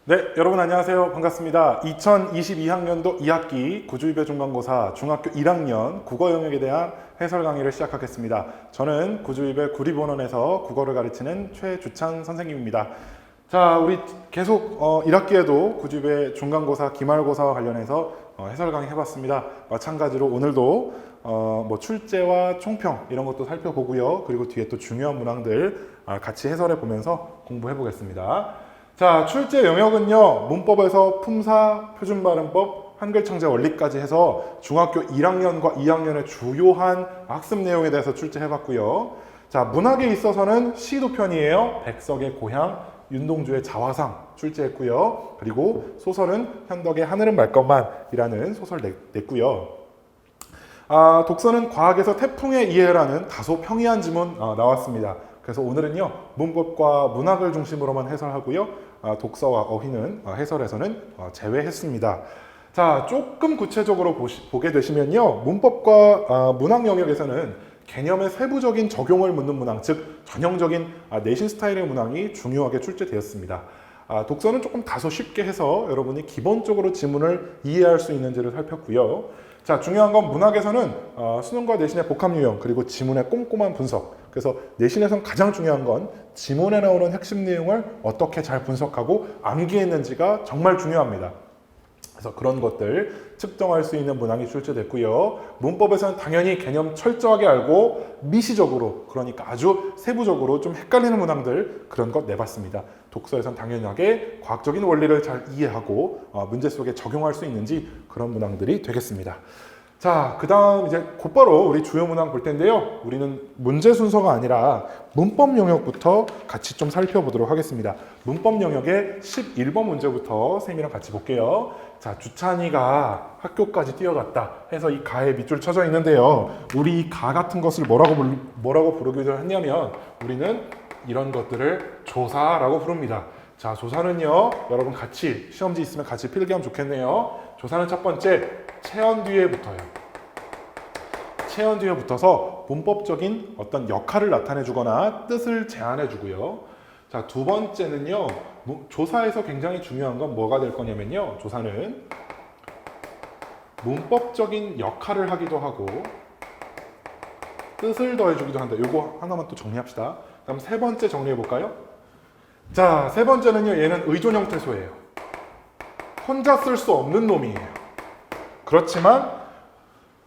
네, 여러분 안녕하세요. 반갑습니다. 2022학년도 2학기 구주입의 중간고사 중학교 1학년 국어 영역에 대한 해설 강의를 시작하겠습니다. 저는 구주입의 구리본원에서 국어를 가르치는 최주찬 선생님입니다. 자, 우리 계속 1학기에도 구주입의 중간고사, 기말고사와 관련해서 해설 강의 해봤습니다. 마찬가지로 오늘도 뭐 출제와 총평 이런 것도 살펴보고요. 그리고 뒤에 또 중요한 문항들 같이 해설해 보면서 공부해 보겠습니다. 자, 출제 영역은요, 문법에서 품사, 표준발음법, 한글창제 원리까지 해서 중학교 1학년과 2학년의 주요한 학습 내용에 대해서 출제해봤고요. 자, 문학에 있어서는 시도편이에요. 백석의 고향, 윤동주의 자화상 출제했고요. 그리고 소설은 현덕의 하늘은 말 것만이라는 소설 냈고요. 독서는 과학에서 태풍의 이해라는 다소 평이한 지문 나왔습니다. 그래서 오늘은요, 문법과 문학을 중심으로만 해설하고요. 독서와 어휘는 해설에서는 제외했습니다. 자, 조금 구체적으로 보게 되시면요. 문법과 문학 영역에서는 개념의 세부적인 적용을 묻는 문항, 즉 전형적인 내신 스타일의 문항이 중요하게 출제되었습니다. 독서는 조금 다소 쉽게 해서 여러분이 기본적으로 지문을 이해할 수 있는지를 살폈고요. 자, 중요한 건 문학에서는 수능과 내신의 복합 유형 그리고 지문의 꼼꼼한 분석. 그래서 내신에선 가장 중요한 건 지문에 나오는 핵심 내용을 어떻게 잘 분석하고 암기했는지가 정말 중요합니다. 그래서 그런 것들 측정할 수 있는 문항이 출제됐고요. 문법에서는 당연히 개념 철저하게 알고 미시적으로, 그러니까 아주 세부적으로 좀 헷갈리는 문항들 그런 것 내봤습니다. 독서에서는 당연하게 과학적인 원리를 잘 이해하고 문제 속에 적용할 수 있는지 그런 문항들이 되겠습니다. 자, 그 다음 이제 곧바로 우리 주요 문항 볼 텐데요. 우리는 문제 순서가 아니라 문법 영역부터 같이 좀 살펴보도록 하겠습니다. 문법 영역의 11번 문제부터 쌤이랑 같이 볼게요. 자, 주찬이가 학교까지 뛰어갔다 해서 이 가에 밑줄 쳐져 있는데요. 우리 이 가 같은 것을 뭐라고 부르기도 했냐면 우리는 이런 것들을 조사라고 부릅니다. 자, 조사는요, 여러분 같이 시험지 있으면 같이 필기하면 좋겠네요. 조사는 첫 번째, 체언 뒤에 붙어요. 체언 뒤에 붙어서 문법적인 어떤 역할을 나타내 주거나 뜻을 제안해 주고요. 자, 두 번째는요, 조사에서 굉장히 중요한 건 뭐가 될 거냐면요, 조사는 문법적인 역할을 하기도 하고 뜻을 더해 주기도 한다. 요거 하나만 또 정리합시다. 그럼 세 번째 정리해 볼까요? 자, 세 번째는요, 얘는 의존 형태소예요. 혼자 쓸 수 없는 놈이에요. 그렇지만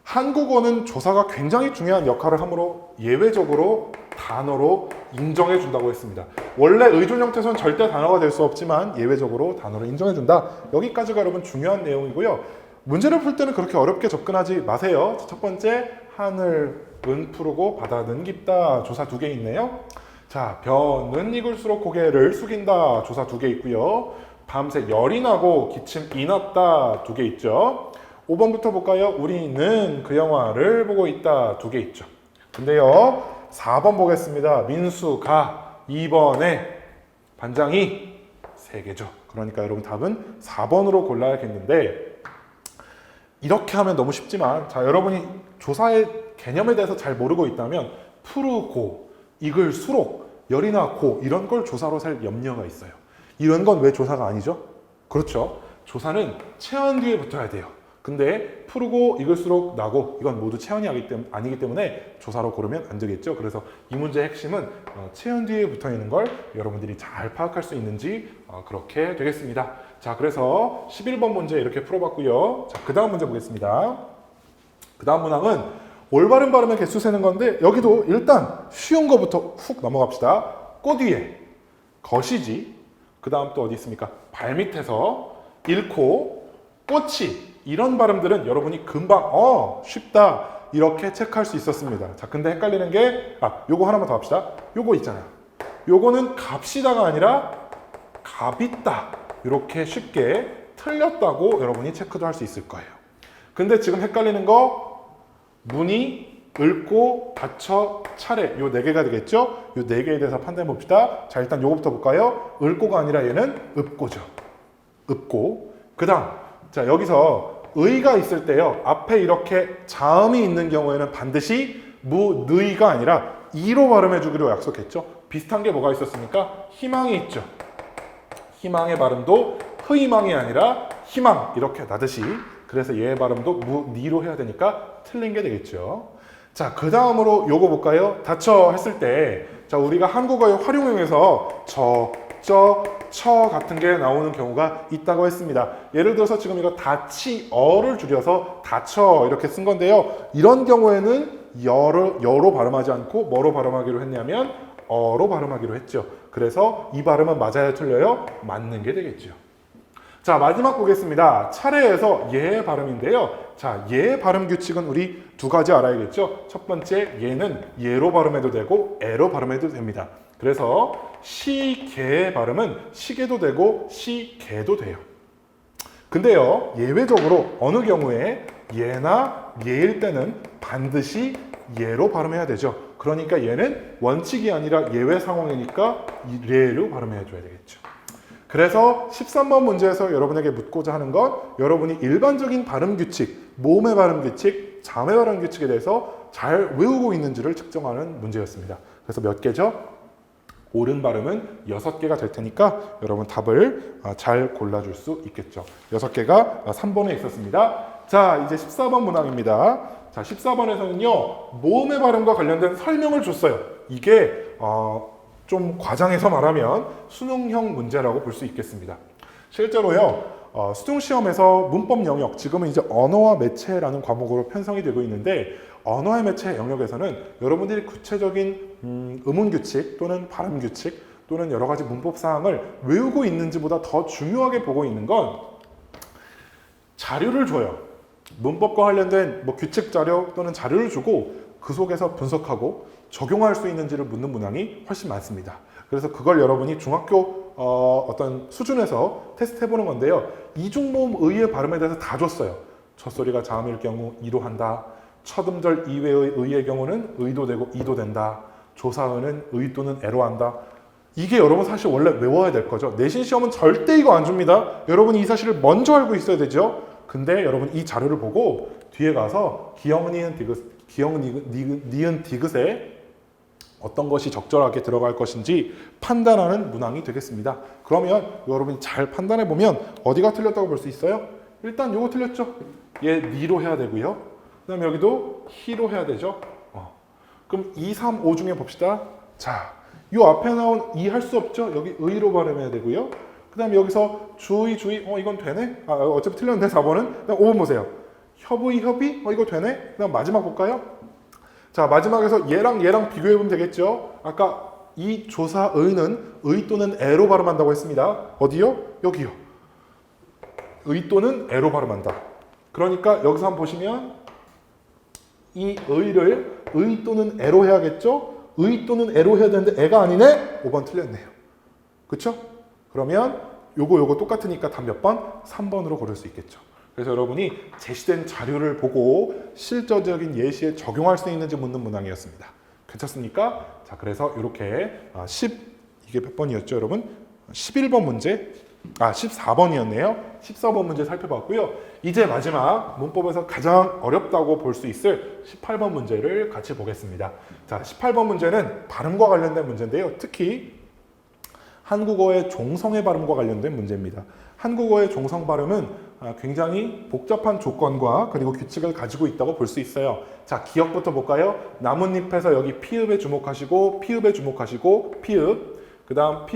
한국어는 조사가 굉장히 중요한 역할을 하므로 예외적으로 단어로 인정해 준다고 했습니다. 원래 의존 형태소는 절대 단어가 될 수 없지만 예외적으로 단어로 인정해 준다. 여기까지가 여러분 중요한 내용이고요. 문제를 풀 때는 그렇게 어렵게 접근하지 마세요. 첫 번째, 하늘은 푸르고 바다는 깊다. 조사 두 개 있네요. 자, 변은 익을수록 고개를 숙인다. 조사 두 개 있고요. 밤새 열이 나고 기침이 났다. 두 개 있죠. 5번부터 볼까요? 우리는 그 영화를 보고 있다. 두 개 있죠. 근데요, 4번 보겠습니다. 민수가 2번에 반장이 3개죠. 그러니까 여러분 답은 4번으로 골라야겠는데, 이렇게 하면 너무 쉽지만, 자, 여러분이 조사의 개념에 대해서 잘 모르고 있다면 푸르고, 익을수록, 열이 나고 이런 걸 조사로 살 염려가 있어요. 이런 건 왜 조사가 아니죠? 그렇죠. 조사는 체언 뒤에 붙어야 돼요. 근데 푸르고 익을수록 나고 이건 모두 체언이 아니기 때문에 조사로 고르면 안 되겠죠. 그래서 이 문제의 핵심은 체언 뒤에 붙어 있는 걸 여러분들이 잘 파악할 수 있는지 그렇게 되겠습니다. 자, 그래서 11번 문제 이렇게 풀어봤고요. 자, 그 다음 문제 보겠습니다. 그 다음 문항은 올바른 발음의 개수 세는 건데, 여기도 일단 쉬운 거부터 훅 넘어갑시다. 꽃 위에, 것이지, 그 다음 또 어디 있습니까? 발밑에서, 잃고, 꽃이, 이런 발음들은 여러분이 금방 쉽다 이렇게 체크할 수 있었습니다. 자, 근데 헷갈리는 게 요거 하나만 더 합시다. 요거 있잖아요. 요거는 갑시다가 아니라 갑있다. 이렇게 쉽게 틀렸다고 여러분이 체크도 할 수 있을 거예요. 근데 지금 헷갈리는 거 문이, 읊고, 닫혀, 차례 요 4개가 되겠죠? 요 4개에 대해서 판단해 봅시다. 자, 일단 요거부터 볼까요? 읊고가 아니라 얘는 읊고죠. 읊고. 그 다음, 자, 여기서 의가 있을 때요, 앞에 이렇게 자음이 있는 경우에는 반드시 무느이가 아니라 이로 발음해 주기로 약속했죠. 비슷한 게 뭐가 있었습니까? 희망이 있죠. 희망의 발음도 희망이 아니라 희망 이렇게 나듯이 그래서 얘의 발음도 니로 해야 되니까 틀린 게 되겠죠. 자, 그 다음으로 요거 볼까요? 다쳐 했을 때 자, 우리가 한국어의 활용형에서 처 같은 게 나오는 경우가 있다고 했습니다. 예를 들어서 지금 이거 다치어를 줄여서 다쳐 이렇게 쓴 건데요. 이런 경우에는 여로 발음하지 않고 뭐로 발음하기로 했냐면 어로 발음하기로 했죠. 그래서 이 발음은 맞아요, 틀려요? 맞는 게 되겠죠. 자, 마지막 보겠습니다. 차례에서 얘의 발음인데요. 자, 얘의 발음 규칙은 우리 두 가지 알아야겠죠. 첫 번째, 얘는 얘로 발음해도 되고 애로 발음해도 됩니다. 그래서 시개의 발음은 시개도 되고 시개도 돼요. 근데요, 예외적으로 어느 경우에 얘나 얘일 때는 반드시 얘로 발음해야 되죠. 그러니까 얘는 원칙이 아니라 예외 상황이니까 얘로 발음해 줘야 되겠죠. 그래서 13번 문제에서 여러분에게 묻고자 하는 건 여러분이 일반적인 발음 규칙, 모음의 발음 규칙, 자음의 발음 규칙에 대해서 잘 외우고 있는지를 측정하는 문제였습니다. 그래서 몇 개죠? 옳은 발음은 6개가 될 테니까 여러분 답을 잘 골라줄 수 있겠죠. 6개가 3번에 있었습니다. 자, 이제 14번 문항입니다. 자, 14번에서는요, 모음의 발음과 관련된 설명을 줬어요. 이게 좀 과장해서 말하면 수능형 문제라고 볼 수 있겠습니다. 실제로요, 수능시험에서 문법 영역, 지금은 이제 언어와 매체라는 과목으로 편성이 되고 있는데 언어의 매체 영역에서는 여러분들이 구체적인 의문규칙 또는 발음규칙 또는 여러 가지 문법 사항을 외우고 있는지보다 더 중요하게 보고 있는 건 자료를 줘요. 문법과 관련된 규칙 자료 또는 자료를 주고 그 속에서 분석하고 적용할 수 있는지를 묻는 문항이 훨씬 많습니다. 그래서 그걸 여러분이 중학교 어떤 수준에서 테스트 해보는 건데요. 이중모음 의의 발음에 대해서 다 줬어요. 첫소리가 자음일 경우 이로 한다. 첫 음절 이외의 의의 경우는 의도 되고 이도 된다. 조사의는 의 또는 애로 한다. 이게 여러분 사실 원래 외워야 될 거죠. 내신 시험은 절대 이거 안 줍니다. 여러분이 이 사실을 먼저 알고 있어야 되죠. 근데 여러분 이 자료를 보고 뒤에 가서 기역, 니은, 디귿에 어떤 것이 적절하게 들어갈 것인지 판단하는 문항이 되겠습니다. 그러면 여러분이 잘 판단해 보면 어디가 틀렸다고 볼 수 있어요? 일단 요거 틀렸죠? 얘 니로 해야 되고요. 그 다음에 여기도 히로 해야 되죠? 그럼 2, 3, 5 중에 봅시다. 자, 요 앞에 나온 이 할 수 없죠? 여기 의로 발음해야 되고요. 그 다음에 여기서 주의, 이건 되네? 어차피 틀렸는데 4번은. 그 다음 5번 보세요. 협의, 이거 되네? 그 다음 마지막 볼까요? 자, 마지막에서 얘랑 비교해보면 되겠죠? 아까 이 조사의는 의 또는 애로 발음한다고 했습니다. 어디요? 여기요. 의 또는 애로 발음한다. 그러니까 여기서 한번 보시면 이 의를 의 또는 애로 해야겠죠? 의 또는 애로 해야 되는데 애가 아니네? 5번 틀렸네요. 그쵸? 그러면 요거 똑같으니까 답 몇 번? 3번으로 고를 수 있겠죠. 그래서 여러분이 제시된 자료를 보고 실질적인 예시에 적용할 수 있는지 묻는 문항이었습니다. 괜찮습니까? 자, 그래서 이렇게 이게 몇 번이었죠, 여러분? 11번 문제, 14번이었네요. 14번 문제 살펴봤고요. 이제 마지막 문법에서 가장 어렵다고 볼 수 있을 18번 문제를 같이 보겠습니다. 자, 18번 문제는 발음과 관련된 문제인데요. 특히 한국어의 종성의 발음과 관련된 문제입니다. 한국어의 종성 발음은 굉장히 복잡한 조건과 그리고 규칙을 가지고 있다고 볼 수 있어요. 자, 기억부터 볼까요? 나뭇잎에서 여기 피읍에 주목하시고 피읍에 주목하시고 피읍, 그 다음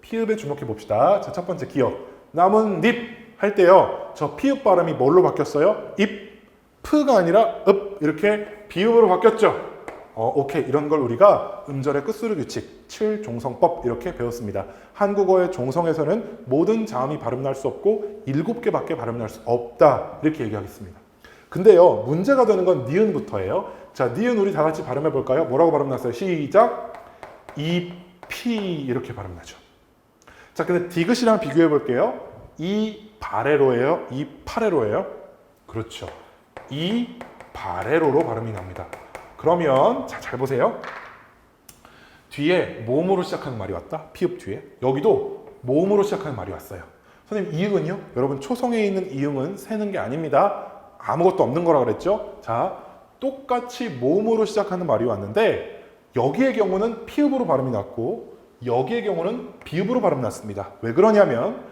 피읍에 주목해 봅시다. 자, 첫 번째 기억. 나뭇잎 할 때요. 저 피읍 발음이 뭘로 바뀌었어요? 프가 아니라 읍 이렇게 비읍으로 바뀌었죠. 오케이. 이런 걸 우리가 음절의 끝수르 규칙, 7종성법 이렇게 배웠습니다. 한국어의 종성에서는 모든 자음이 발음날 수 없고 7개밖에 발음날 수 없다. 이렇게 얘기하겠습니다. 근데요, 문제가 되는 건 니은부터예요. 자, 니은 우리 다 같이 발음해 볼까요? 뭐라고 발음났어요? 시작! 피 이렇게 발음나죠. 자, 근데 디귿이랑 비교해 볼게요. 이 바레로예요? 이 파레로예요? 그렇죠. 이 바레로로 발음이 납니다. 그러면 잘 보세요. 뒤에 모음으로 시작하는 말이 왔다. 피읍 뒤에. 여기도 모음으로 시작하는 말이 왔어요. 선생님, 이응은요? 여러분, 초성에 있는 이응은 세는 게 아닙니다. 아무것도 없는 거라 그랬죠? 자, 똑같이 모음으로 시작하는 말이 왔는데 여기의 경우는 피읍으로 발음이 났고 여기의 경우는 비읍으로 발음 났습니다. 왜 그러냐면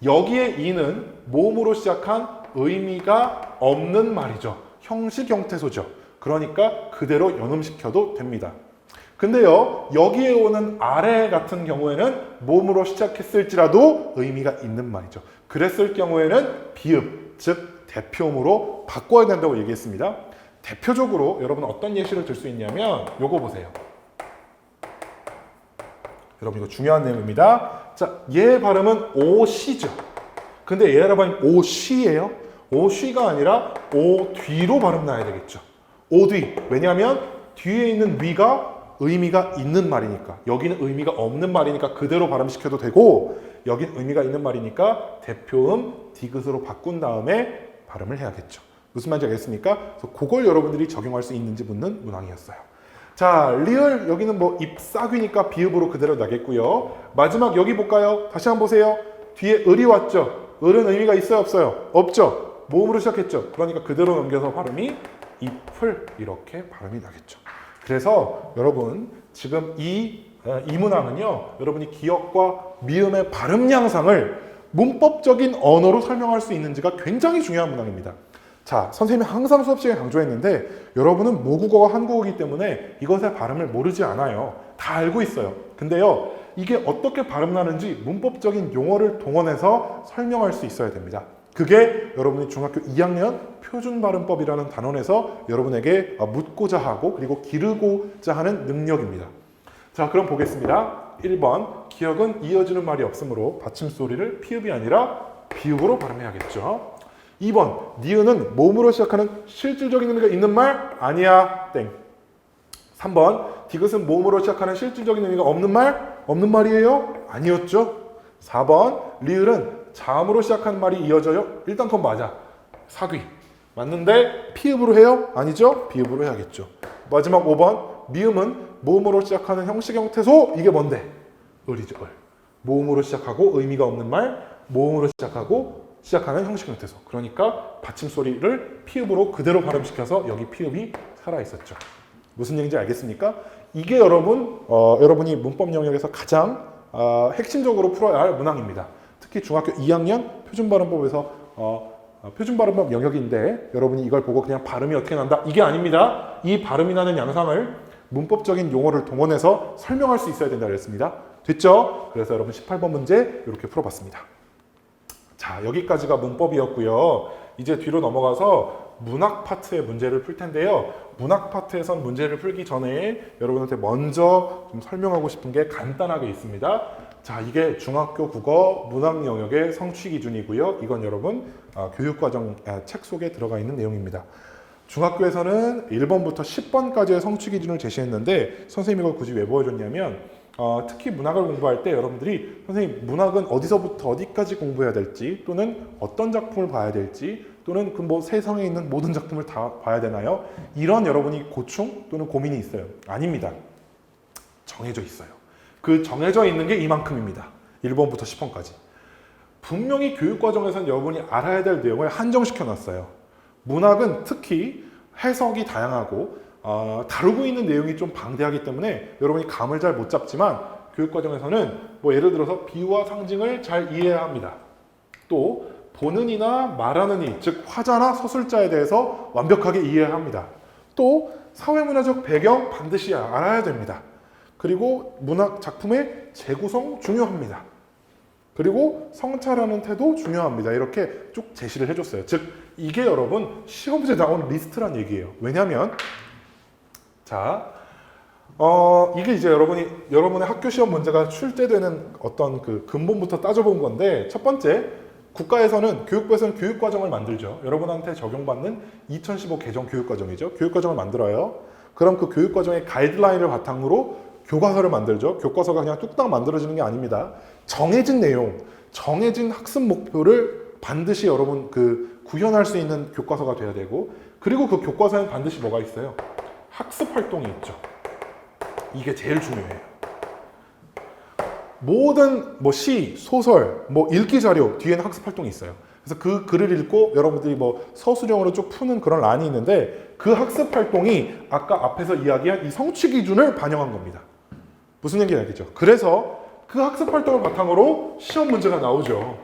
여기에 이는 모음으로 시작한 의미가 없는 말이죠. 형식 형태소죠. 그러니까 그대로 연음시켜도 됩니다. 근데요, 여기에 오는 아래 같은 경우에는 모음으로 시작했을지라도 의미가 있는 말이죠. 그랬을 경우에는 비읍, 즉 대표음으로 바꿔야 된다고 얘기했습니다. 대표적으로 여러분 어떤 예시를 들 수 있냐면 요거 보세요. 여러분 이거 중요한 내용입니다. 자, 얘 발음은 오시죠. 근데 얘 발음은 오쉬예요. 오쉬가 아니라 오뒤로 발음 나야 되겠죠. 오뒤. 왜냐하면 뒤에 있는 위가 의미가 있는 말이니까. 여기는 의미가 없는 말이니까 그대로 발음시켜도 되고, 여긴 의미가 있는 말이니까 대표음 디귿으로 바꾼 다음에 발음을 해야겠죠. 무슨 말인지 알겠습니까? 그래서 그걸 여러분들이 적용할 수 있는지 묻는 문항이었어요. 자, 리을 여기는 뭐 잎사귀니까 비읍으로 그대로 나겠고요. 마지막 여기 볼까요? 다시 한번 보세요. 뒤에 을이 왔죠. 을은 의미가 있어요, 없어요? 없죠. 모음으로 시작했죠. 그러니까 그대로 넘겨서 발음이 잎을 이렇게 발음이 나겠죠. 그래서 여러분 지금 이 문항은요, 여러분이 기억과 미음의 발음 양상을 문법적인 언어로 설명할 수 있는지가 굉장히 중요한 문항입니다. 자, 선생님이 항상 수업 시간에 강조했는데 여러분은 모국어가 한국어이기 때문에 이것의 발음을 모르지 않아요. 다 알고 있어요. 근데요, 이게 어떻게 발음 나는지 문법적인 용어를 동원해서 설명할 수 있어야 됩니다. 그게 여러분이 중학교 2학년 표준발음법이라는 단원에서 여러분에게 묻고자 하고 그리고 기르고자 하는 능력입니다. 자, 그럼 보겠습니다. 1번, 기억은 이어지는 말이 없으므로 받침소리를 피읍이 아니라 비읍으로 발음해야겠죠. 2번, 니은은 모음으로 시작하는 실질적인 의미가 있는 말? 아니야, 땡. 3번, 디귿은 모음으로 시작하는 실질적인 의미가 없는 말? 없는 말이에요? 아니었죠. 4번, 리을은 자음으로 시작한 말이 이어져요? 일단 그건 맞아. 사귀. 맞는데 피읍으로 해요? 아니죠? 비읍으로 해야겠죠. 마지막 5번, 미음은 모음으로 시작하는 형식 형태소. 이게 뭔데? 을이죠, 을. 모음으로 시작하고 의미가 없는 말, 모음으로 시작하는 형식 형태소. 그러니까 받침소리를 피읍으로 그대로 발음시켜서 여기 피읍이 살아있었죠. 무슨 얘기인지 알겠습니까? 이게 여러분이 문법 영역에서 가장 핵심적으로 풀어야 할 문항입니다. 특히 중학교 2학년 표준발음법에서 표준발음법 영역인데 여러분이 이걸 보고 그냥 발음이 어떻게 난다? 이게 아닙니다. 이 발음이 나는 양상을 문법적인 용어를 동원해서 설명할 수 있어야 된다고 했습니다. 됐죠? 그래서 여러분 18번 문제 이렇게 풀어봤습니다. 자, 여기까지가 문법이었고요. 이제 뒤로 넘어가서 문학 파트의 문제를 풀 텐데요. 문학 파트에선 문제를 풀기 전에 여러분한테 먼저 좀 설명하고 싶은 게 간단하게 있습니다. 자, 이게 중학교 국어 문학 영역의 성취 기준이고요. 이건 여러분 교육과정 책 속에 들어가 있는 내용입니다. 중학교에서는 1번부터 10번까지의 성취 기준을 제시했는데 선생님이 이걸 굳이 왜 보여줬냐면 특히 문학을 공부할 때 여러분들이 선생님 문학은 어디서부터 어디까지 공부해야 될지 또는 어떤 작품을 봐야 될지 또는 그 뭐 세상에 있는 모든 작품을 다 봐야 되나요? 이런 여러분이 고충 또는 고민이 있어요. 아닙니다. 정해져 있어요. 그 정해져 있는 게 이만큼입니다. 1번부터 10번까지. 분명히 교육과정에서는 여러분이 알아야 될 내용을 한정시켜 놨어요. 문학은 특히 해석이 다양하고 다루고 있는 내용이 좀 방대하기 때문에 여러분이 감을 잘 못 잡지만 교육과정에서는 뭐 예를 들어서 비유와 상징을 잘 이해해야 합니다. 또 보는 이나 말하는 이, 즉 화자나 서술자에 대해서 완벽하게 이해해야 합니다. 또 사회문화적 배경 반드시 알아야 됩니다. 그리고 문학 작품의 재구성 중요합니다. 그리고 성찰하는 태도 중요합니다. 이렇게 쭉 제시를 해줬어요. 즉 이게 여러분 시험지에 나온 리스트란 얘기예요. 왜냐하면 자, 이게 이제 여러분의 학교 시험 문제가 출제되는 어떤 그 근본부터 따져본 건데 첫 번째, 국가에서는 교육부에서는 교육과정을 만들죠. 여러분한테 적용받는 2015 개정 교육과정이죠. 교육과정을 만들어요. 그럼 그 교육과정의 가이드라인을 바탕으로 교과서를 만들죠. 교과서가 그냥 뚝딱 만들어지는 게 아닙니다. 정해진 내용, 정해진 학습 목표를 반드시 여러분 구현할 수 있는 교과서가 돼야 되고 그리고 그 교과서에는 반드시 뭐가 있어요? 학습 활동이 있죠. 이게 제일 중요해요. 모든 뭐 시, 소설, 뭐 읽기 자료 뒤에는 학습 활동이 있어요. 그래서 그 글을 읽고 여러분들이 뭐 서술형으로 쭉 푸는 그런 란이 있는데 그 학습 활동이 아까 앞에서 이야기한 이 성취 기준을 반영한 겁니다. 무슨 얘기인지 알겠죠? 그래서 그 학습 활동을 바탕으로 시험 문제가 나오죠.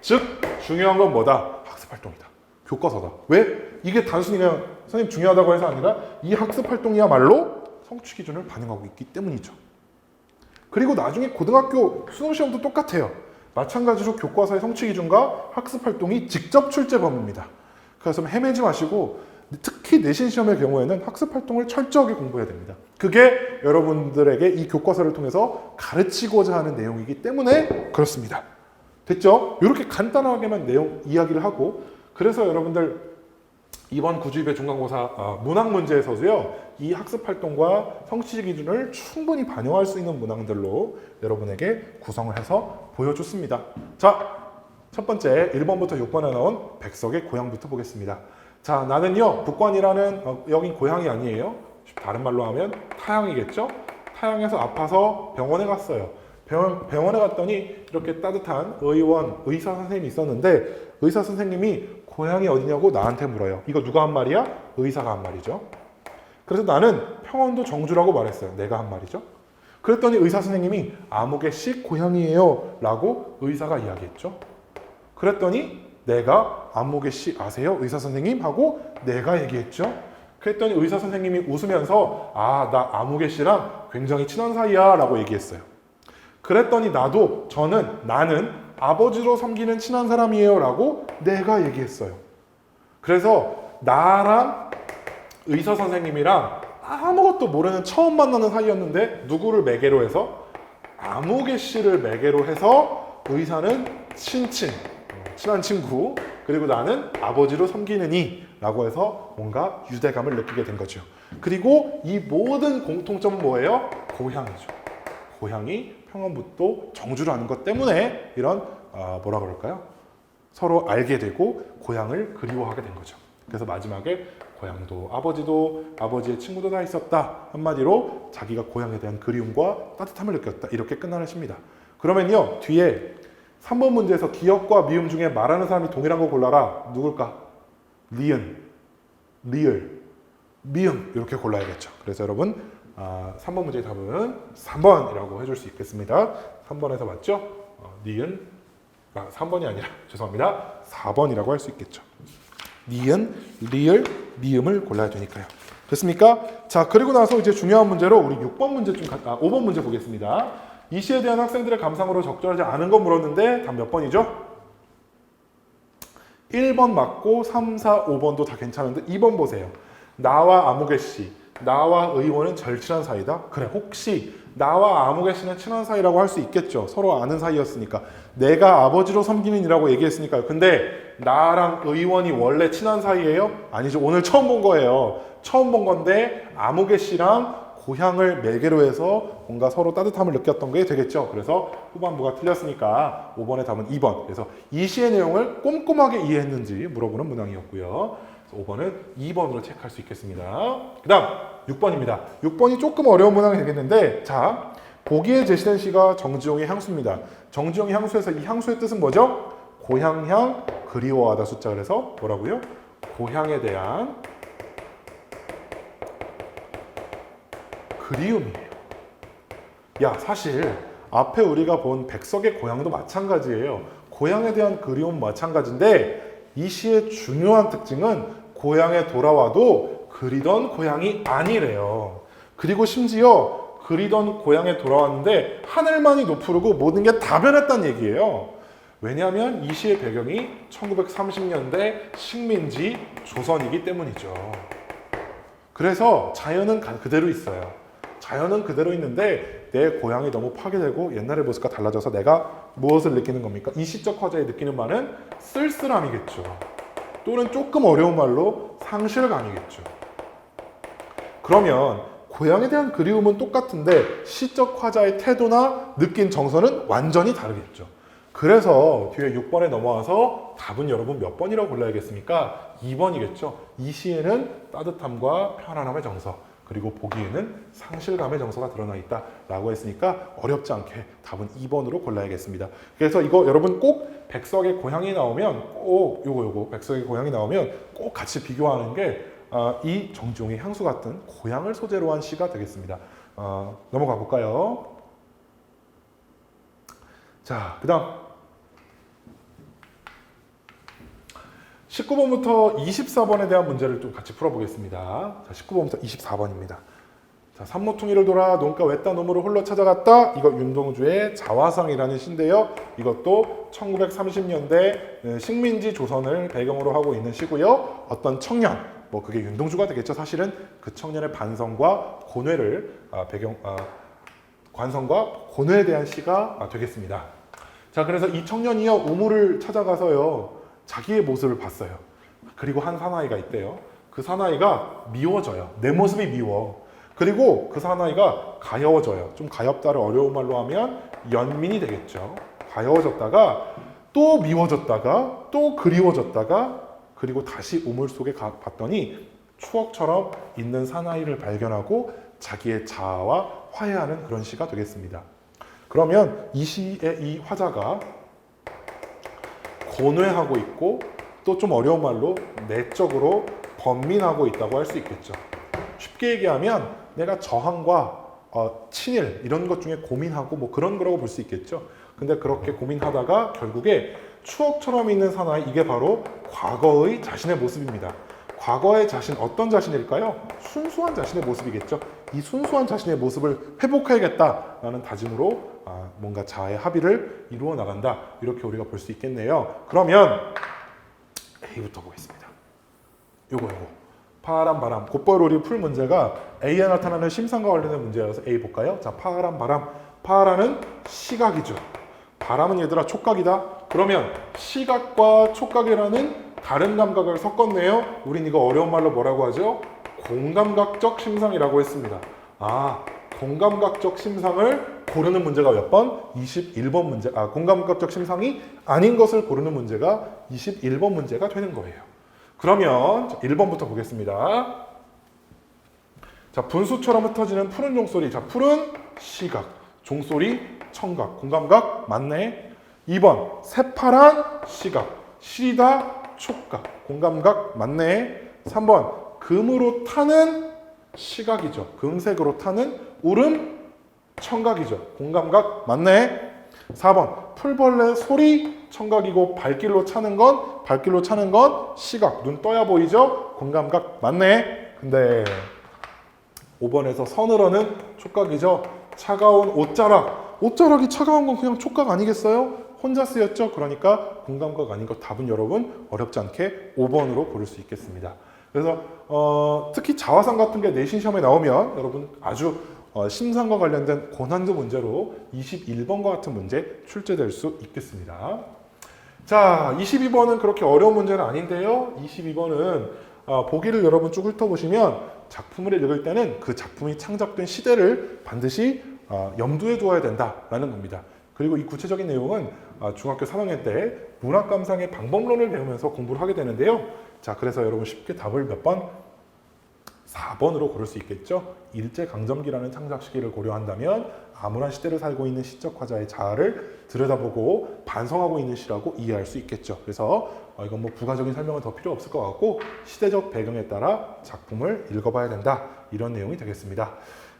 즉 중요한 건 뭐다? 학습활동이다. 교과서다. 왜? 이게 단순히 그냥 선생님 중요하다고 해서 아니라 이 학습활동이야말로 성취 기준을 반영하고 있기 때문이죠. 그리고 나중에 고등학교 수능시험도 똑같아요. 마찬가지로 교과서의 성취 기준과 학습활동이 직접 출제 범위입니다. 그래서 헤매지 마시고 특히 내신 시험의 경우에는 학습활동을 철저하게 공부해야 됩니다. 그게 여러분들에게 이 교과서를 통해서 가르치고자 하는 내용이기 때문에 그렇습니다. 됐죠? 이렇게 간단하게만 내용 이야기를 하고 그래서 여러분들 이번 구주입의 중간고사 문항 문제에서도요 이 학습활동과 성취 기준을 충분히 반영할 수 있는 문항들로 여러분에게 구성을 해서 보여줬습니다. 자, 첫 번째 1번부터 6번에 나온 백석의 고향부터 보겠습니다. 자, 나는요 북관이라는 여긴 고향이 아니에요. 다른 말로 하면 타향이겠죠. 타향에서 아파서 병원에 갔어요. 병원에 갔더니 이렇게 따뜻한 의사 선생님이 있었는데 의사 선생님이 고향이 어디냐고 나한테 물어요. 이거 누가 한 말이야? 의사가 한 말이죠. 그래서 나는 평안도 정주라고 말했어요. 내가 한 말이죠. 그랬더니 의사 선생님이 아무개 씨 고향이에요 라고 의사가 이야기했죠. 그랬더니 내가 아무개 씨 아세요? 의사 선생님? 하고 내가 얘기했죠. 그랬더니 의사 선생님이 웃으면서 나 아무개 씨랑 굉장히 친한 사이야 라고 얘기했어요. 그랬더니 나는 아버지로 섬기는 친한 사람이에요 라고 내가 얘기했어요. 그래서 나랑 의사 선생님이랑 아무것도 모르는 처음 만나는 사이였는데 누구를 매개로 해서 아무개 씨를 매개로 해서 의사는 친한 친구 그리고 나는 아버지로 섬기느니 라고 해서 뭔가 유대감을 느끼게 된 거죠. 그리고 이 모든 공통점은 뭐예요? 고향이죠. 고향이 평안북도 정주라는 것 때문에 이런 뭐라 그럴까요? 서로 알게 되고 고향을 그리워하게 된 거죠. 그래서 마지막에 고향도 아버지의 친구도 다 있었다. 한마디로 자기가 고향에 대한 그리움과 따뜻함을 느꼈다. 이렇게 끝나는 시입니다. 그러면요 뒤에 3번 문제에서 기역과 미음 중에 말하는 사람이 동일한 거 골라라. 누굴까? 리은, 리을, 미음 이렇게 골라야겠죠. 그래서 여러분 3번 문제의 답은 3번이라고 해줄 수 있겠습니다. 3번에서 맞죠? 니은 3번이 아니라 죄송합니다. 4번이라고 할 수 있겠죠. 니은, 리을, 미음을 골라야 되니까요. 됐습니까? 자, 그리고 나서 이제 중요한 문제로 우리 5번 문제 보겠습니다. 이 시에 대한 학생들의 감상으로 적절하지 않은 거 물었는데 답 몇 번이죠? 1번 맞고 3, 4, 5번도 다 괜찮은데 2번 보세요. 나와 아무개 씨, 나와 의원은 절친한 사이다? 그래, 혹시 나와 아무개 씨는 친한 사이라고 할 수 있겠죠. 서로 아는 사이였으니까. 내가 아버지로 섬기는 이라고 얘기했으니까요. 근데 나랑 의원이 원래 친한 사이예요? 아니죠. 오늘 처음 본 거예요. 처음 본 건데 아무개 씨랑 고향을 매개로 해서 뭔가 서로 따뜻함을 느꼈던 게 되겠죠. 그래서 후반부가 틀렸으니까 5번의 답은 2번. 그래서 이 시의 내용을 꼼꼼하게 이해했는지 물어보는 문항이었고요. 5번은 2번으로 체크할 수 있겠습니다. 그 다음 6번입니다. 6번이 조금 어려운 문항이 되겠는데 자, 보기에 제시된 시가 정지용의 향수입니다. 정지용의 향수에서 이 향수의 뜻은 뭐죠? 고향향 그리워하다 숫자 그래서 뭐라고요? 고향에 대한 그리움이에요. 야, 사실 앞에 우리가 본 백석의 고향도 마찬가지예요. 고향에 대한 그리움 마찬가지인데 이 시의 중요한 특징은 고향에 돌아와도 그리던 고향이 아니래요. 그리고 심지어 그리던 고향에 돌아왔는데 하늘만이 높으르고 모든 게 다 변했다는 얘기예요. 왜냐하면 이 시의 배경이 1930년대 식민지 조선이기 때문이죠. 그래서 자연은 그대로 있어요. 자연은 그대로 있는데 내 고향이 너무 파괴되고 옛날의 모습과 달라져서 내가 무엇을 느끼는 겁니까? 이 시적 화자에 느끼는 말은 쓸쓸함이겠죠. 또는 조금 어려운 말로 상실감이겠죠. 그러면 고향에 대한 그리움은 똑같은데 시적 화자의 태도나 느낀 정서는 완전히 다르겠죠. 그래서 뒤에 6번에 넘어와서 답은 여러분 몇 번이라고 골라야겠습니까? 2번이겠죠. 이 시에는 따뜻함과 편안함의 정서 그리고 보기에는 상실감의 정서가 드러나 있다라고 했으니까 어렵지 않게 답은 2번으로 골라야겠습니다. 그래서 이거 여러분 꼭 백석의 고향이 나오면 꼭 요거 백석의 고향이 나오면 꼭 같이 비교하는 게 이 정지용의 향수 같은 고향을 소재로 한 시가 되겠습니다. 넘어가 볼까요? 자, 그 다음 19번부터 24번에 대한 문제를 좀 같이 풀어보겠습니다. 자, 19번부터 24번입니다. 자, 산모퉁이를 돌아 논가 외따 노무를 홀로 찾아갔다. 이거 윤동주의 자화상이라는 시인데요. 이것도 1930년대 식민지 조선을 배경으로 하고 있는 시고요. 어떤 청년, 뭐 그게 윤동주가 되겠죠. 사실은 그 청년의 반성과 고뇌를 관성과 고뇌에 대한 시가 되겠습니다. 자, 그래서 이 청년이요 우물을 찾아가서요 자기의 모습을 봤어요. 그리고 한 사나이가 있대요. 그 사나이가 미워져요. 내 모습이 미워. 그리고 그 사나이가 가여워져요. 좀 가엽다를 어려운 말로 하면 연민이 되겠죠. 가여워졌다가 또 미워졌다가 또 그리워졌다가 그리고 다시 우물 속에 봤더니 추억처럼 있는 사나이를 발견하고 자기의 자아와 화해하는 그런 시가 되겠습니다. 그러면 이 시의 이 화자가 고뇌하고 있고 또 좀 어려운 말로 내적으로 번민하고 있다고 할 수 있겠죠. 쉽게 얘기하면 내가 저항과 친일 이런 것 중에 고민하고 뭐 그런 거라고 볼 수 있겠죠. 근데 그렇게 고민하다가 결국에 추억처럼 있는 사나이, 이게 바로 과거의 자신의 모습입니다. 과거의 자신, 어떤 자신일까요? 순수한 자신의 모습이겠죠. 이 순수한 자신의 모습을 회복해야겠다라는 다짐으로 뭔가 자아의 합의를 이루어 나간다. 이렇게 우리가 볼 수 있겠네요. 그러면 A부터 보겠습니다. 요거. 파란 바람. 곧바로 우리 풀 문제가 A에 나타나는 심상과 관련된 문제라서 A 볼까요? 자, 파란 바람. 파란은 시각이죠. 바람은 얘들아 촉각이다. 그러면 시각과 촉각이라는 다른 감각을 섞었네요. 우린 이거 어려운 말로 뭐라고 하죠? 공감각적 심상이라고 했습니다. 공감각적 심상을 고르는 문제가 몇 번? 21번 문제. 공감각적 심상이 아닌 것을 고르는 문제가 21번 문제가 되는 거예요. 그러면 1번부터 보겠습니다. 자, 분수처럼 흩어지는 푸른 종소리. 자, 푸른 시각, 종소리 청각, 공감각 맞네. 2번 새파란 시각, 시리다 촉각, 공감각 맞네. 3번 금으로 타는 시각이죠. 금색으로 타는 울음 청각이죠. 공감각 맞네. 4번 풀벌레 소리 청각이고 발길로 차는 건 시각. 눈 떠야 보이죠? 공감각 맞네. 근데 5번에서 서늘어는 촉각이죠. 차가운 옷자락. 옷자락이 차가운 건 그냥 촉각 아니겠어요? 혼자 쓰였죠? 그러니까 공감각 아닌 것. 답은 여러분 어렵지 않게 5번으로 고를 수 있겠습니다. 그래서 특히 자화상 같은 게 내신 시험에 나오면 여러분 아주 심상과 관련된 고난도 문제로 21번과 같은 문제 출제될 수 있겠습니다. 자, 22번은 그렇게 어려운 문제는 아닌데요. 22번은 보기를 여러분 쭉 훑어보시면 작품을 읽을 때는 그 작품이 창작된 시대를 반드시 염두에 두어야 된다라는 겁니다. 그리고 이 구체적인 내용은 중학교 3학년 때 문학감상의 방법론을 배우면서 공부를 하게 되는데요. 자, 그래서 여러분 쉽게 답을 몇 번? 4번으로 고를 수 있겠죠. 일제강점기라는 창작 시기를 고려한다면 암울한 시대를 살고 있는 시적 화자의 자아를 들여다보고 반성하고 있는 시라고 이해할 수 있겠죠. 그래서 이건 뭐 부가적인 설명은 더 필요 없을 것 같고 시대적 배경에 따라 작품을 읽어봐야 된다. 이런 내용이 되겠습니다.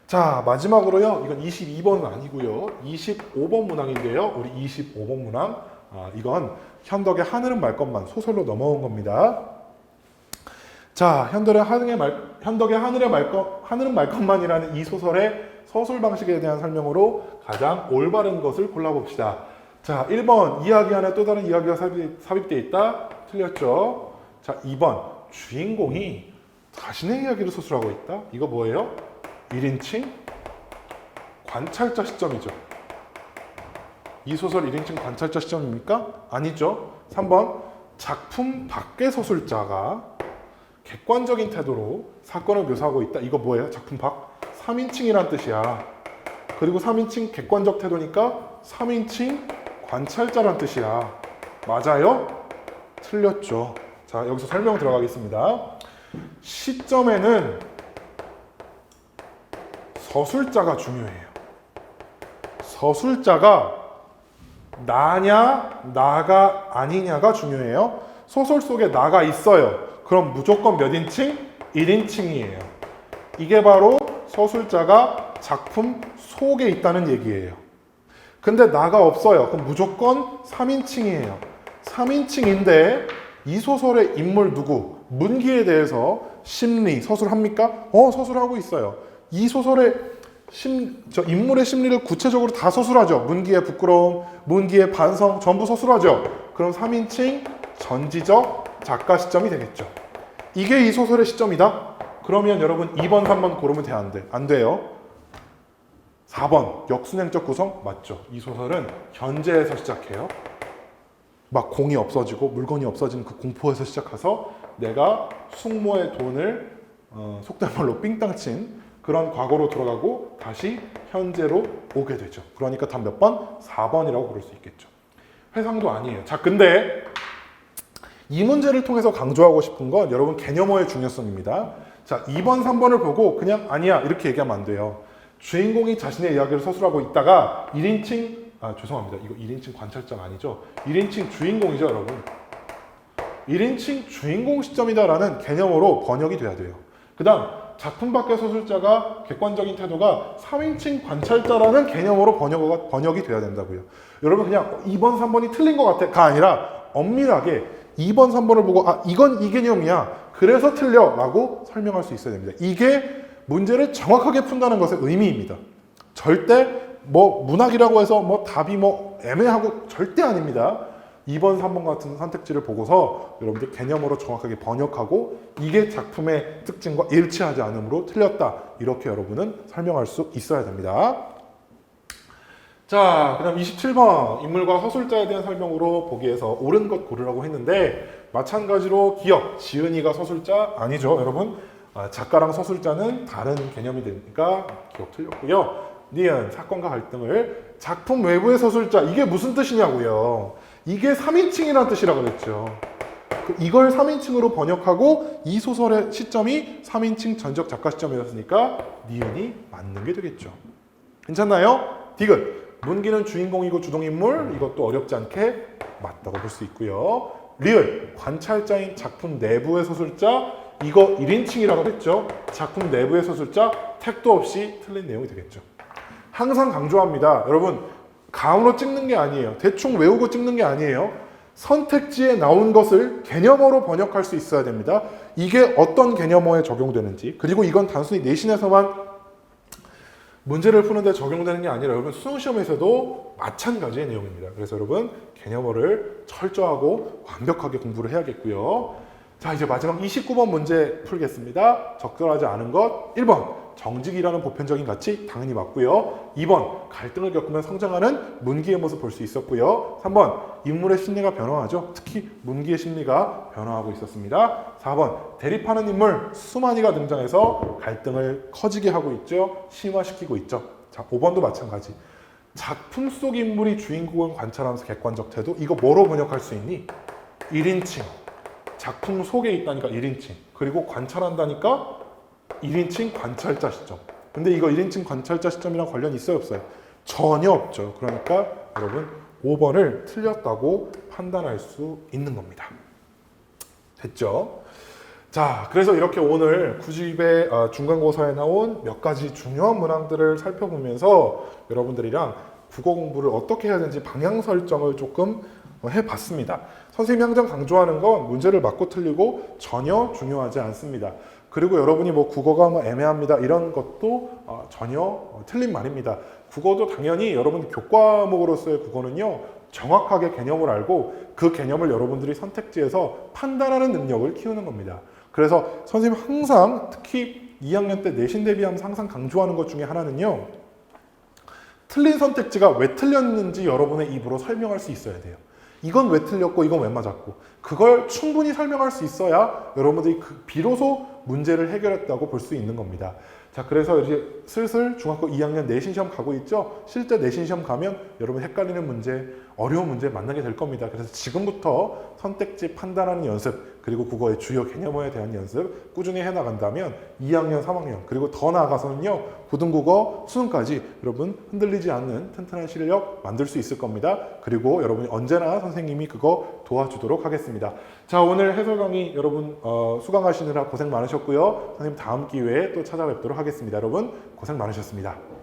자, 마지막으로요. 이건 22번은 아니고요. 25번 문항인데요. 우리 25번 문항. 이건 현덕의 하늘은 말 것만 소설로 넘어온 겁니다. 자, 현덕의 하늘은 말 것만이라는 이 소설의 서술 방식에 대한 설명으로 가장 올바른 것을 골라봅시다. 자, 1번 이야기 안에 또 다른 이야기가 삽입되어 있다. 틀렸죠. 자, 2번 주인공이 자신의 이야기를 서술하고 있다. 이거 뭐예요? 1인칭 관찰자 시점이죠. 이 소설 1인칭 관찰자 시점입니까? 아니죠. 3번 작품 밖의 서술자가 객관적인 태도로 사건을 묘사하고 있다. 이거 뭐예요? 작품 밖? 3인칭이란 뜻이야. 그리고 3인칭 객관적 태도니까 3인칭 관찰자란 뜻이야. 맞아요? 틀렸죠. 자, 여기서 설명 들어가겠습니다. 시점에는 서술자가 중요해요. 서술자가 나냐, 나가 아니냐가 중요해요. 소설 속에 나가 있어요. 그럼 무조건 몇 인칭? 1인칭이에요. 이게 바로 서술자가 작품 속에 있다는 얘기예요. 근데 나가 없어요. 그럼 무조건 3인칭이에요. 3인칭인데 이 소설의 인물 누구, 문기에 대해서 심리, 서술합니까? 서술하고 있어요. 이 소설의 인물의 심리를 구체적으로 다 서술하죠. 문기의 부끄러움, 문기의 반성 전부 서술하죠. 그럼 3인칭 전지적 작가 시점이 되겠죠. 이게 이 소설의 시점이다? 그러면 여러분 2번, 3번 고르면 돼, 안 돼? 안 돼요. 4번 역순행적 구성 맞죠. 이 소설은 현재에서 시작해요. 막 공이 없어지고 물건이 없어지는 그 공포에서 시작해서 내가 숙모의 돈을 속된 말로 삥땅 친 그런 과거로 돌아가고 다시 현재로 오게 되죠. 그러니까 답 몇 번? 4번이라고 고를 수 있겠죠. 회상도 아니에요. 자, 근데 이 문제를 통해서 강조하고 싶은 건 여러분 개념어의 중요성입니다. 자, 2번, 3번을 보고 그냥 아니야 이렇게 얘기하면 안 돼요. 주인공이 자신의 이야기를 서술하고 있다가 1인칭 죄송합니다. 이거 1인칭 관찰자가 아니죠. 1인칭 주인공이죠, 여러분. 1인칭 주인공 시점이다라는 개념으로 번역이 돼야 돼요. 그 다음 작품 밖의 서술자가 객관적인 태도가 3인칭 관찰자라는 개념으로 번역이 돼야 된다고요. 여러분 그냥 2번, 3번이 틀린 것 같아가 아니라 엄밀하게 2번, 3번을 보고 이건 이 개념이야. 그래서 틀려 라고 설명할 수 있어야 됩니다. 이게 문제를 정확하게 푼다는 것의 의미입니다. 절대 문학이라고 해서 답이 애매하고 절대 아닙니다. 2번, 3번 같은 선택지를 보고서 여러분들 개념으로 정확하게 번역하고 이게 작품의 특징과 일치하지 않으므로 틀렸다. 이렇게 여러분은 설명할 수 있어야 됩니다. 자, 그 다음 27번 인물과 서술자에 대한 설명으로 보기에서 옳은 것 고르라고 했는데 마찬가지로 기억, 지은이가 서술자 아니죠, 여러분. 작가랑 서술자는 다른 개념이 되니까 기억 틀렸고요. 니은, 사건과 갈등을 작품 외부의 서술자, 이게 무슨 뜻이냐고요. 이게 3인칭이라는 뜻이라고 그랬죠. 이걸 3인칭으로 번역하고 이 소설의 시점이 3인칭 전적 작가 시점이었으니까 니은이 맞는 게 되겠죠. 괜찮나요? 디귿, 문기는 주인공이고 주동인물, 이것도 어렵지 않게 맞다고 볼 수 있고요. 리을, 관찰자인 작품 내부의 서술자, 이거 1인칭이라고 했죠. 작품 내부의 서술자, 택도 없이 틀린 내용이 되겠죠. 항상 강조합니다. 여러분, 감으로 찍는 게 아니에요. 대충 외우고 찍는 게 아니에요. 선택지에 나온 것을 개념어로 번역할 수 있어야 됩니다. 이게 어떤 개념어에 적용되는지, 그리고 이건 단순히 내신에서만 문제를 푸는데 적용되는 게 아니라 여러분 수능시험에서도 마찬가지의 내용입니다. 그래서 여러분 개념어를 철저하고 완벽하게 공부를 해야겠고요. 자, 이제 마지막 29번 문제 풀겠습니다. 적절하지 않은 것 1번 정직이라는 보편적인 가치 당연히 맞고요. 2번 갈등을 겪으면 성장하는 문기의 모습 볼 수 있었고요. 3번 인물의 심리가 변화하죠. 특히 문기의 심리가 변화하고 있었습니다. 4번 대립하는 인물 수만이가 등장해서 갈등을 커지게 하고 있죠. 심화시키고 있죠. 자, 5번도 마찬가지. 작품 속 인물이 주인공을 관찰하면서 객관적 태도, 이거 뭐로 번역할 수 있니? 1인칭. 작품 속에 있다니까 1인칭. 그리고 관찰한다니까 1인칭 관찰자 시점. 근데 이거 1인칭 관찰자 시점이랑 관련이 있어요, 없어요? 전혀 없죠. 그러니까 여러분 5번을 틀렸다고 판단할 수 있는 겁니다. 됐죠? 자, 그래서 이렇게 오늘 구주입의 중간고사에 나온 몇 가지 중요한 문항들을 살펴보면서 여러분들이랑 국어 공부를 어떻게 해야 되는지 방향 설정을 조금 해봤습니다. 선생님이 항상 강조하는 건 문제를 맞고 틀리고 전혀 중요하지 않습니다. 그리고 여러분이 국어가 애매합니다 이런 것도 전혀 틀린 말입니다. 국어도 당연히 여러분 교과목으로서의 국어는요 정확하게 개념을 알고 그 개념을 여러분들이 선택지에서 판단하는 능력을 키우는 겁니다. 그래서 선생님 항상 특히 2학년 때 내신 대비하면서 항상 강조하는 것 중에 하나는요, 틀린 선택지가 왜 틀렸는지 여러분의 입으로 설명할 수 있어야 돼요. 이건 왜 틀렸고 이건 왜 맞았고 그걸 충분히 설명할 수 있어야 여러분들이 비로소 문제를 해결했다고 볼 수 있는 겁니다. 자, 그래서 이제 슬슬 중학교 2학년 내신 시험 가고 있죠. 실제 내신 시험 가면 여러분 헷갈리는 문제, 어려운 문제 만나게 될 겁니다. 그래서 지금부터 선택지 판단하는 연습, 그리고 국어의 주요 개념어에 대한 연습 꾸준히 해나간다면 2학년, 3학년, 그리고 더 나아가서는요 고등국어, 수능까지 여러분 흔들리지 않는 튼튼한 실력 만들 수 있을 겁니다. 그리고 여러분이 언제나 선생님이 그거 도와주도록 하겠습니다. 자, 오늘 해설 강의 여러분 수강하시느라 고생 많으셨고요. 선생님 다음 기회에 또 찾아뵙도록 하겠습니다. 여러분 고생 많으셨습니다.